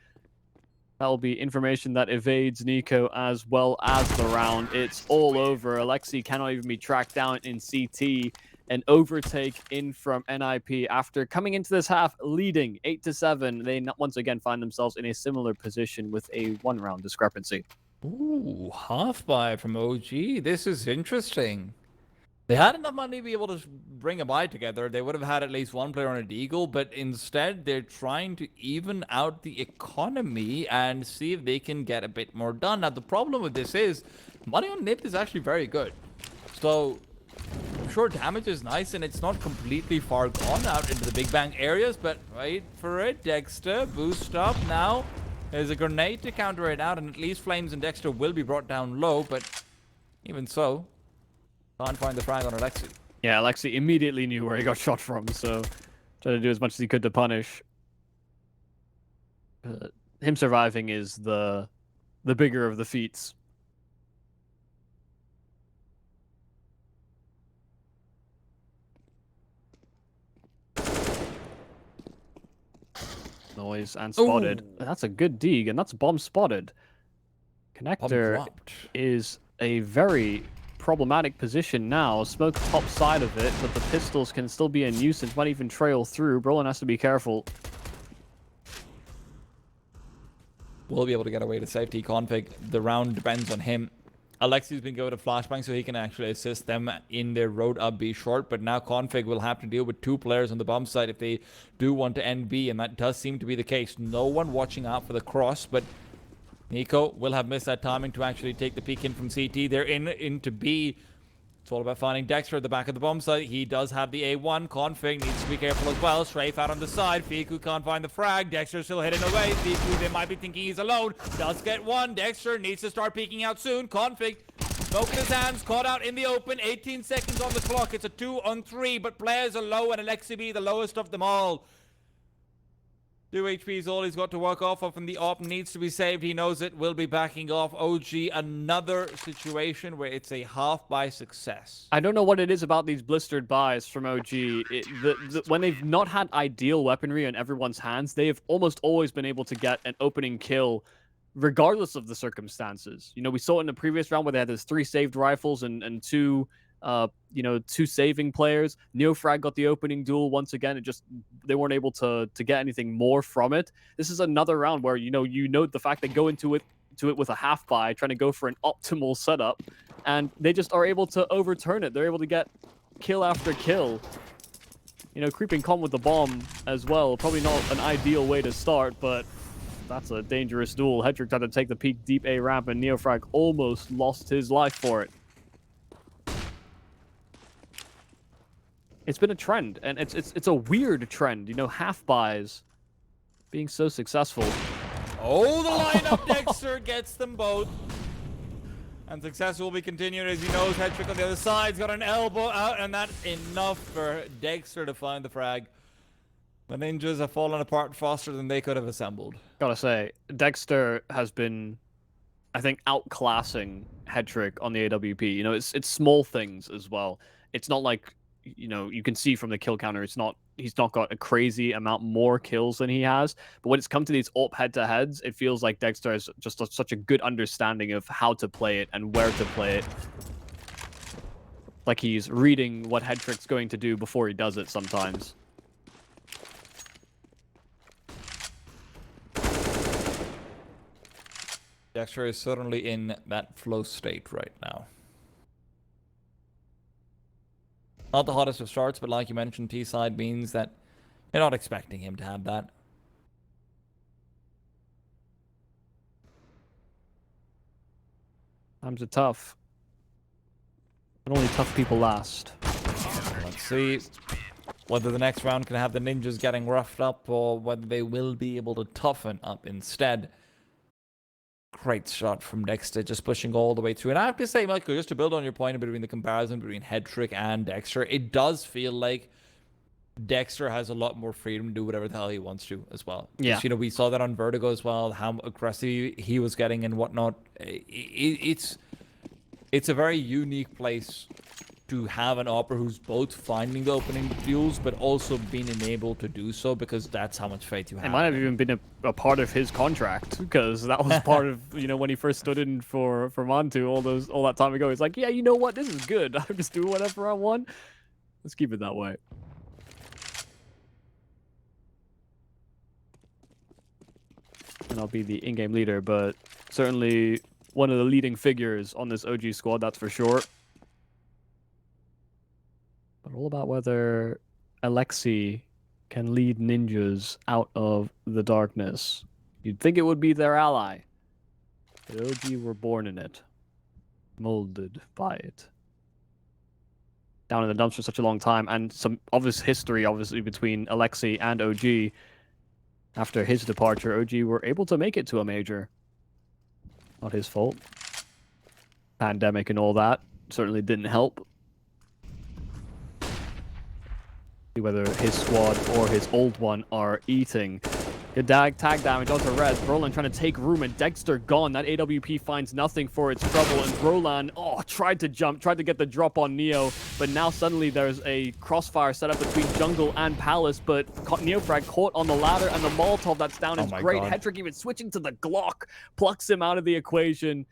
that'll be information that evades Nico as well as the round. It's all over. Alexi cannot even be tracked down in CT. An overtake in from NiP after coming into this half leading 8-7. They once again find themselves in a similar position with a 1-round discrepancy. Ooh, half buy from OG. This is interesting. They had enough money to be able to bring a buy together. They would have had at least one player on a deagle, but instead they're trying to even out the economy and see if they can get a bit more done. Now, the problem with this is money on NiP is actually very good. So... sure, damage is nice, and it's not completely far gone out into the Big Bang areas, but wait for it. Dexter, boost up now. There's a grenade to counter it out, and at least Flames and Dexter will be brought down low, but even so, can't find the frag on Alexi. Yeah, Alexi immediately knew where he got shot from, so tried to do as much as he could to punish. Him surviving is the bigger of the feats. Noise and spotted. Ooh. That's a good dig, and that's bomb spotted. Connector is a very problematic position now. Smoke top side of it, but the pistols can still be a nuisance. Might even trail through. Brolin has to be careful. Will be able to get away to safety config. The round depends on him. Alexi's been going to flashbang so he can actually assist them in their road up B short, but now config will have to deal with 2 players on the bomb side if they do want to end B, and that does seem to be the case. No one watching out for the cross, but Nico will have missed that timing to actually take the peek in from CT. They're into B. It's all about finding Dexter at the back of the bomb site. He does have the A1. Config needs to be careful as well. Strafe out on the side. Fiku can't find the frag. Dexter still hidden away. Fiku, they might be thinking he's alone. Does get one. Dexter needs to start peeking out soon. Config, smoke in his hands. Caught out in the open. 18 seconds on the clock. It's a 2-on-3, but players are low, and Alexi B the lowest of them all. 2 HP is all he's got to work off of, and the op needs to be saved. He knows it. Will be backing off. OG, another situation where it's a half by success. I don't know what it is about these blistered buys from OG. When they've not had ideal weaponry in everyone's hands, they have almost always been able to get an opening kill regardless of the circumstances. You know, we saw it in the previous round where they had those 3 saved rifles and 2... 2 saving players. Neofrag got the opening duel once again. They weren't able to get anything more from it. This is another round where you know the fact they go into it with a half buy, trying to go for an optimal setup, and they just are able to overturn it. They're able to get kill after kill. Creeping calm with the bomb as well. Probably not an ideal way to start, but that's a dangerous duel. Hedrick tried to take the peak deep A ramp, and Neofrag almost lost his life for it. It's been a trend, and it's a weird trend, half buys being so successful. Oh, the lineup. Dexter gets them both. And success will be continued as he knows Hedrick on the other side's got an elbow out, and that's enough for Dexter to find the frag. The ninjas have fallen apart faster than they could have assembled. Gotta say, Dexter has been, I think, outclassing Hedrick on the AWP. It's small things as well. It's not like, you can see from the kill counter, he's not got a crazy amount more kills than he has. But when it's come to these AWP head-to-heads, it feels like Dexter has just such a good understanding of how to play it and where to play it. like he's reading what Headtrick's going to do before he does it sometimes. Dexter is certainly in that flow state right now. Not the hottest of starts, but like you mentioned, T-side means that you're not expecting him to have that. Times are tough. But only tough people last. Let's see whether the next round can have the ninjas getting roughed up or whether they will be able to toughen up instead. Great shot from Dexter, just pushing all the way through. And I have to say, Michael, just to build on your point between the comparison between Headtrick and Dexter, it does feel like Dexter has a lot more freedom to do whatever the hell he wants to as well. Yeah. You know, we saw that on Vertigo as well, how aggressive he was getting and whatnot. It's a very unique place to have an Opera who's both finding the opening duels, but also being enabled to do so because that's how much faith you have. It might have even been a part of his contract, because that was part of, you know, when he first stood in for Montu all that time ago. He's like, yeah, you know what, this is good. I'm just doing whatever I want. Let's keep it that way. And I'll be the in-game leader, but certainly one of the leading figures on this OG squad, that's for sure. But all about whether Alexi can lead ninjas out of the darkness. You'd think it would be their ally, but OG were born in it, molded by it. Down in the dumps for such a long time, and some obvious history, obviously, between Alexi and OG. After his departure, OG were able to make it to a major. Not his fault. Pandemic and all that certainly didn't help. See whether his squad or his old one are eating. Good tag damage onto Rez. Brolan trying to take room, and Dexter gone. That AWP finds nothing for its trouble, and Brolan, tried to jump, tried to get the drop on Neo, but now suddenly there's a crossfire set up between Jungle and Palace, but Neofrag caught on the ladder, and the Molotov that's down is great. Headtrick even switching to the Glock, plucks him out of the equation.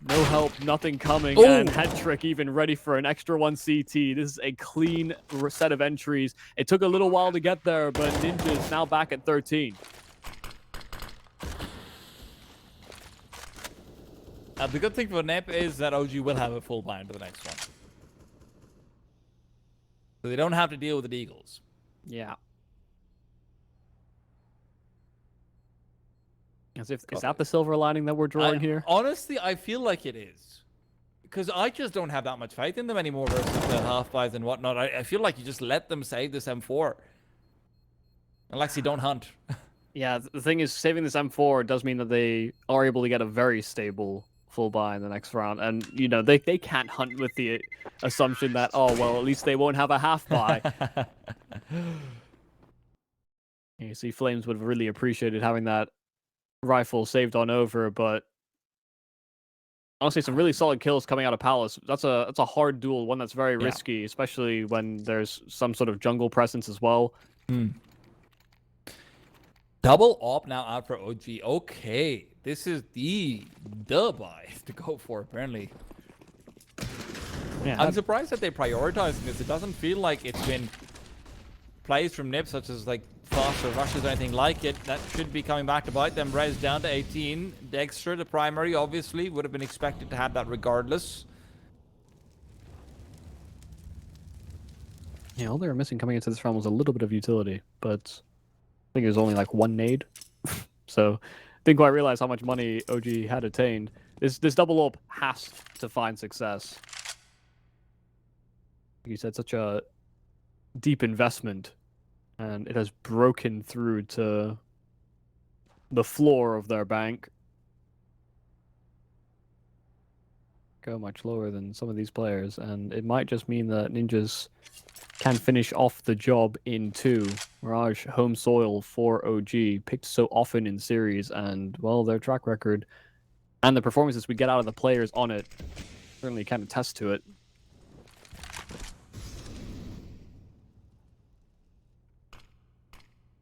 No help, nothing coming, and Headtrick even ready for an extra one CT. This is a clean set of entries. It took a little while to get there, but Ninja's now back at 13. The good thing for NiP is that OG will have a full buy into the next one. So they don't have to deal with the Eagles. Yeah. As if, is that the silver lining that we're drawing here? Honestly, I feel like it is. Because I just don't have that much faith in them anymore versus the half-buys and whatnot. I feel like you just let them save this M4. Unless you don't hunt. Yeah, the thing is, saving this M4 does mean that they are able to get a very stable full buy in the next round. And, you know, they can't hunt with the assumption that, oh, well, at least they won't have a half buy. You see, Flames would have really appreciated having that rifle saved on over, but honestly, some really solid kills coming out of Palace. That's a hard duel, one that's very risky, especially when there's some sort of jungle presence as well. Double op now out for OG. Okay, this is the buy to go for, apparently. Yeah, I'm surprised that they're prioritizing this. It doesn't feel like it's been plays from NiP, such as like faster rushes or anything like it. That should be coming back to bite them. Rez down to 18. Dexter, the primary, obviously, would have been expected to have that regardless. Yeah, all they were missing coming into this round was a little bit of utility, but I think it was only like one nade. So didn't quite realize how much money OG had attained. This double up has to find success. Like you said, such a deep investment, and it has broken through to the floor of their bank. Go much lower than some of these players, and it might just mean that Ninjas can finish off the job in 2. Mirage, home soil for OG, picked so often in series, and, well, their track record and the performances we get out of the players on it certainly can attest to it.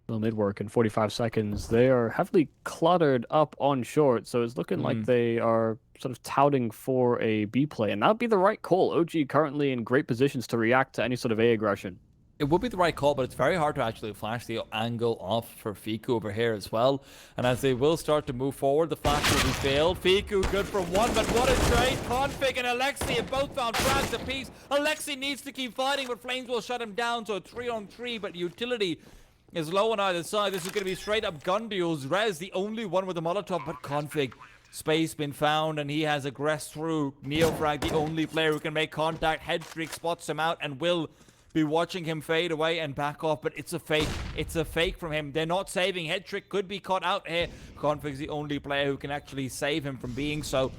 Little mid work in 45 seconds. They are heavily cluttered up on short, so it's looking like they are sort of touting for a B play, and that would be the right call. OG currently in great positions to react to any sort of A aggression. It would be the right call, but it's very hard to actually flash the angle off for Fiku over here as well. And as they will start to move forward, the flash will be failed. Fiku good for one, but what a trade. Config and Alexi have both found frags apiece. Alexi needs to keep fighting, but Flames will shut him down, so 3-on-3, but utility is low on either side. This is going to be straight up gun duels. Rez, the only one with a Molotov, but Config. Space been found, and he has aggressed through. Neofrag, the only player who can make contact. Headstreak spots him out and will be watching him fade away and back off, but it's a fake. It's a fake from him. They're not saving. Headtrick could be caught out here. Config's the only player who can actually save him from being so.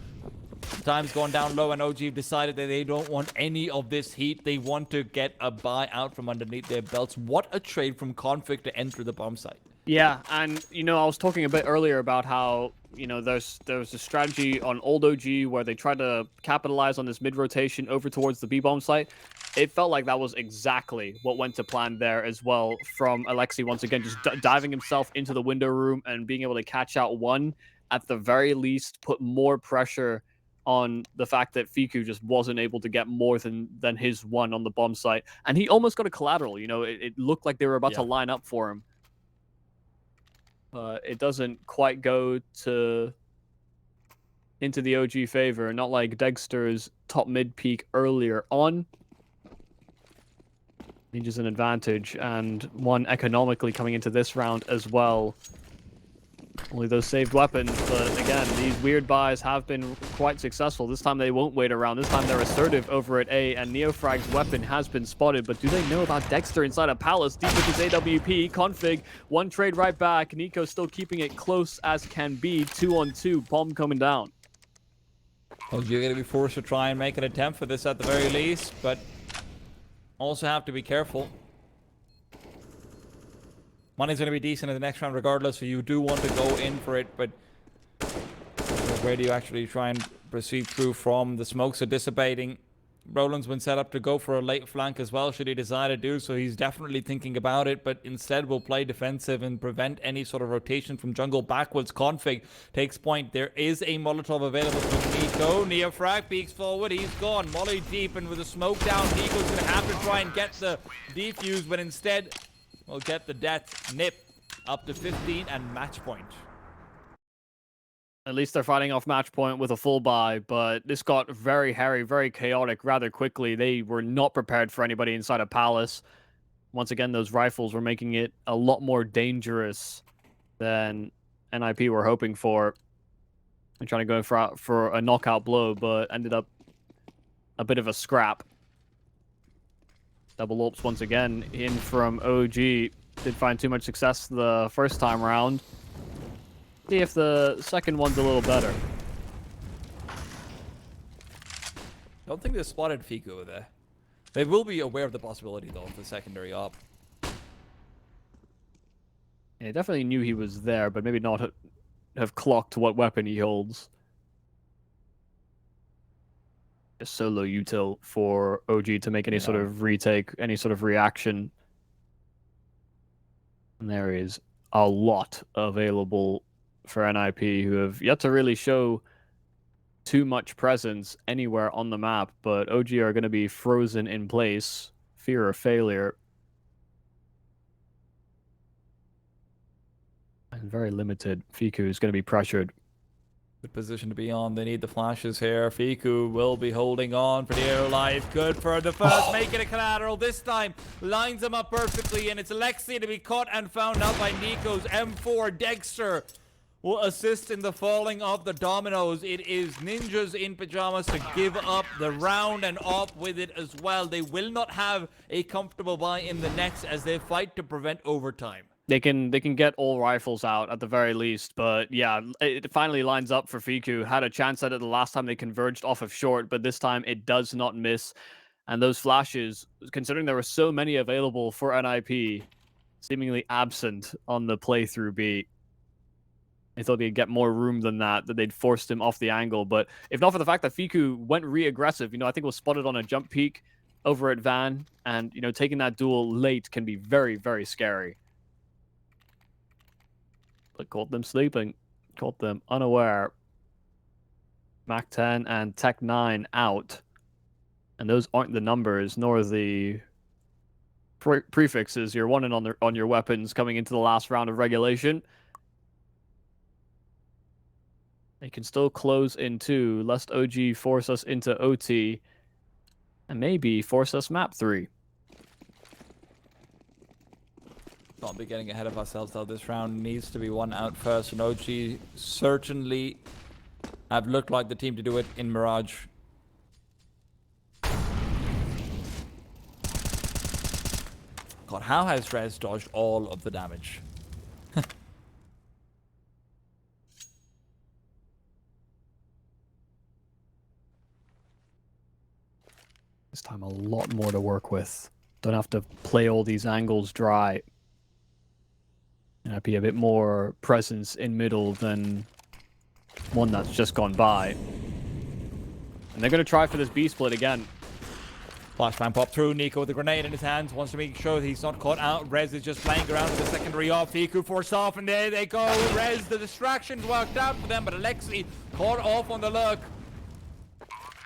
Time's gone down low, and OG have decided that they don't want any of this heat. They want to get a buy out from underneath their belts. What a trade from Config to enter the bomb site. Yeah, and I was talking a bit earlier about how there's a strategy on old OG where they try to capitalize on this mid rotation over towards the B bomb site. It felt like that was exactly what went to plan there as well from Alexi, once again just diving himself into the window room and being able to catch out one, at the very least put more pressure on the fact that Fiku just wasn't able to get more than his one on the bomb site, and he almost got a collateral. It looked like they were about to line up for him. It doesn't quite go into the OG favor, not like Dexter's top mid peak earlier on. Ninja's an advantage, and one economically coming into this round as well. Only those saved weapons, but again, these weird buys have been quite successful. This time they won't wait around. This time they're assertive over at A, and Neofrag's weapon has been spotted, but do they know about Dexter inside a Palace? Deep with his AWP, Config, one trade right back. Nico still keeping it close as can be. 2-on-2, bomb coming down. Well, you're going to be forced to try and make an attempt for this at the very least, but also have to be careful. Money's going to be decent in the next round regardless, so you do want to go in for it, but where do you actually try and proceed through from? The smokes are dissipating. Roland's been set up to go for a late flank as well, should he decide to do so. He's definitely thinking about it, but instead will play defensive and prevent any sort of rotation from jungle backwards. Config takes point. There is a Molotov available from Nico. Neofrag peeks forward. He's gone. Molly deep, and with the smoke down, Nico's going to have to try and get the defuse, but instead will get the death. NiP up to 15 and match point. At least they're fighting off match point with a full buy, but this got very hairy, very chaotic rather quickly. They were not prepared for anybody inside a Palace. Once again, those rifles were making it a lot more dangerous than NiP were hoping for. And trying to go for a knockout blow, but ended up a bit of a scrap. Double ops once again in from OG. Did find too much success the first time around. See if the second one's a little better. Don't think they spotted Fiku over there. They will be aware of the possibility, though, of the secondary op. Yeah, definitely knew he was there, but maybe not have clocked what weapon he holds. A solo util for OG to make any sort of retake, any sort of reaction. And there is a lot available for NiP, who have yet to really show too much presence anywhere on the map, but OG are going to be frozen in place. Fear of failure. And very limited. Fiku is going to be pressured. Good position to be on. They need the flashes here. Fiku will be holding on for dear life. Good for the first. Making a collateral this time. Lines them up perfectly, and it's Alexi to be caught and found out by Nico's M4. Dexter will assist in the falling of the dominoes. It is ninjas in pajamas to give up the round and off with it as well. They will not have a comfortable buy in the next as they fight to prevent overtime. They can get all rifles out at the very least, but yeah, it finally lines up for Fiku. Had a chance at it the last time they converged off of short, but this time it does not miss. And those flashes, considering there were so many available for NiP, seemingly absent on the playthrough beat. I thought they'd get more room than that they'd forced him off the angle. But if not for the fact that Fiku went re-aggressive, I think was spotted on a jump peak over at Van, and taking that duel late can be very, very scary. but caught them sleeping. Caught them unaware. Mac 10 and Tech 9 out. And those aren't the numbers, nor the prefixes you're wanting on your weapons coming into the last round of regulation. They can still close in 2, lest OG force us into OT, and maybe force us map 3. Not be getting ahead of ourselves though. This round needs to be won out first, and OG certainly have looked like the team to do it in Mirage. God, how has Rez dodged all of the damage? This time a lot more to work with. Don't have to play all these angles dry. And be a bit more presence in middle than one that's just gone by. And they're going to try for this B split again. Flashbang pop through. Nico with the grenade in his hands wants to make sure he's not caught out. Rez is just playing around with the secondary off. Fiku forced off, and there they go. Rez, the distractions worked out for them, but Alexi caught off on the lurk.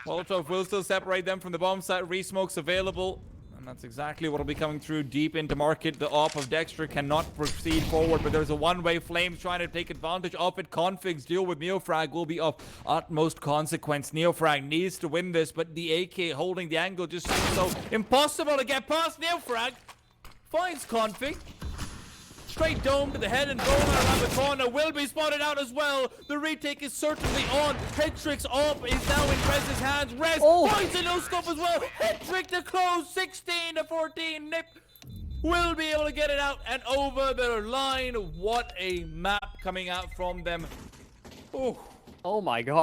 Molotov will still separate them from the bomb site. Resmoke's available, and that's exactly what will be coming through deep into market. The op of Dexter cannot proceed forward, but there's a one-way Flames trying to take advantage of it. Configs deal with Neofrag will be of utmost consequence. Neofrag needs to win this, but the AK holding the angle just seems so impossible to get past. Neofrag finds Config. Straight dome to the head and going around the corner. Will be spotted out as well. The retake is certainly on. Headtrick's up is now in Rez's hands. Rez finds a no scope as well. Headtrick to close. 16-14. NiP will be able to get it out and over the line. What a map coming out from them. Oh my god.